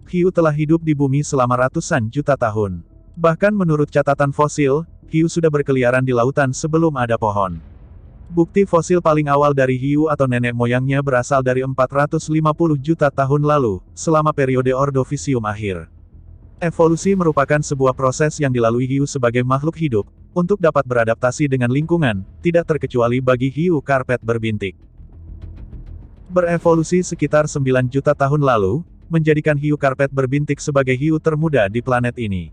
Hiu telah hidup di bumi selama ratusan juta tahun. Bahkan menurut catatan fosil, hiu sudah berkeliaran di lautan sebelum ada pohon. Bukti fosil paling awal dari hiu atau nenek moyangnya berasal dari 450 juta tahun lalu, selama periode Ordovisium akhir. Evolusi merupakan sebuah proses yang dilalui hiu sebagai makhluk hidup, untuk dapat beradaptasi dengan lingkungan, tidak terkecuali bagi hiu karpet berbintik. Berevolusi sekitar 9 juta tahun lalu, menjadikan hiu karpet berbintik sebagai hiu termuda di planet ini.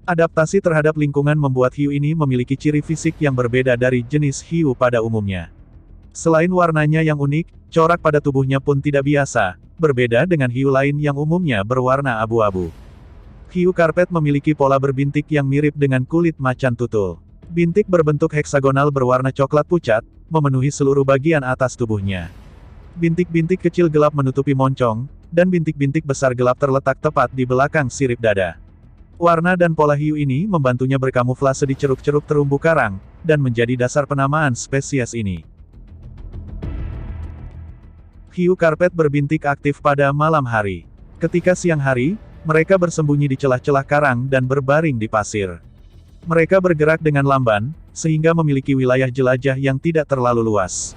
Adaptasi terhadap lingkungan membuat hiu ini memiliki ciri fisik yang berbeda dari jenis hiu pada umumnya. Selain warnanya yang unik, corak pada tubuhnya pun tidak biasa, berbeda dengan hiu lain yang umumnya berwarna abu-abu. Hiu karpet memiliki pola berbintik yang mirip dengan kulit macan tutul. Bintik berbentuk heksagonal berwarna coklat pucat, memenuhi seluruh bagian atas tubuhnya. Bintik-bintik kecil gelap menutupi moncong, dan bintik-bintik besar gelap terletak tepat di belakang sirip dada. Warna dan pola hiu ini membantunya berkamuflase di ceruk-ceruk terumbu karang, dan menjadi dasar penamaan spesies ini. Hiu karpet berbintik aktif pada malam hari. Ketika siang hari, mereka bersembunyi di celah-celah karang dan berbaring di pasir. Mereka bergerak dengan lamban, sehingga memiliki wilayah jelajah yang tidak terlalu luas.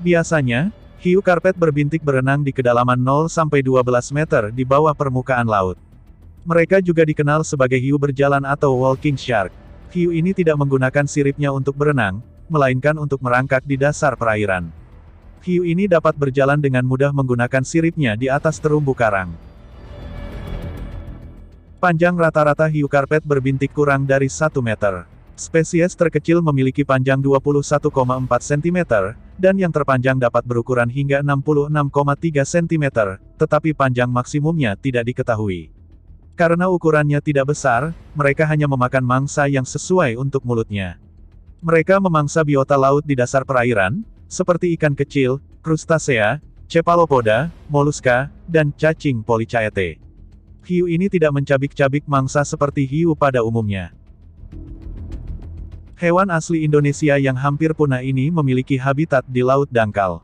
Biasanya, hiu karpet berbintik berenang di kedalaman 0-12 meter di bawah permukaan laut. Mereka juga dikenal sebagai hiu berjalan atau walking shark. Hiu ini tidak menggunakan siripnya untuk berenang, melainkan untuk merangkak di dasar perairan. Hiu ini dapat berjalan dengan mudah menggunakan siripnya di atas terumbu karang. Panjang rata-rata hiu karpet berbintik kurang dari 1 meter. Spesies terkecil memiliki panjang 21,4 cm, dan yang terpanjang dapat berukuran hingga 66,3 cm, tetapi panjang maksimumnya tidak diketahui. Karena ukurannya tidak besar, mereka hanya memakan mangsa yang sesuai untuk mulutnya. Mereka memangsa biota laut di dasar perairan, seperti ikan kecil, krustasea, cephalopoda, moluska, dan cacing Polychaete. Hiu ini tidak mencabik-cabik mangsa seperti hiu pada umumnya. Hewan asli Indonesia yang hampir punah ini memiliki habitat di laut dangkal.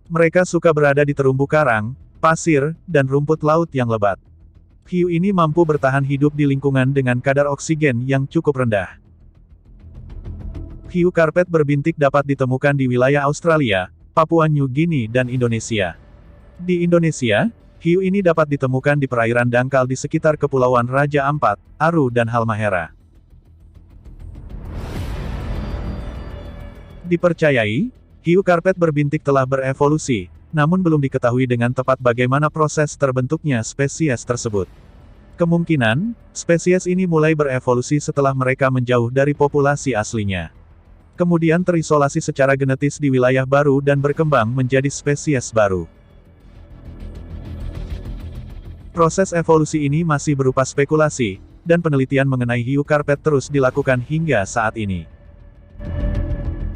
Mereka suka berada di terumbu karang, pasir, dan rumput laut yang lebat. Hiu ini mampu bertahan hidup di lingkungan dengan kadar oksigen yang cukup rendah. Hiu karpet berbintik dapat ditemukan di wilayah Australia, Papua New Guinea dan Indonesia. Di Indonesia, hiu ini dapat ditemukan di perairan dangkal di sekitar Kepulauan Raja Ampat, Aru dan Halmahera. Dipercayai, hiu karpet berbintik telah berevolusi, namun belum diketahui dengan tepat bagaimana proses terbentuknya spesies tersebut. Kemungkinan, spesies ini mulai berevolusi setelah mereka menjauh dari populasi aslinya. Kemudian terisolasi secara genetis di wilayah baru dan berkembang menjadi spesies baru. Proses evolusi ini masih berupa spekulasi, dan penelitian mengenai hiu karpet terus dilakukan hingga saat ini.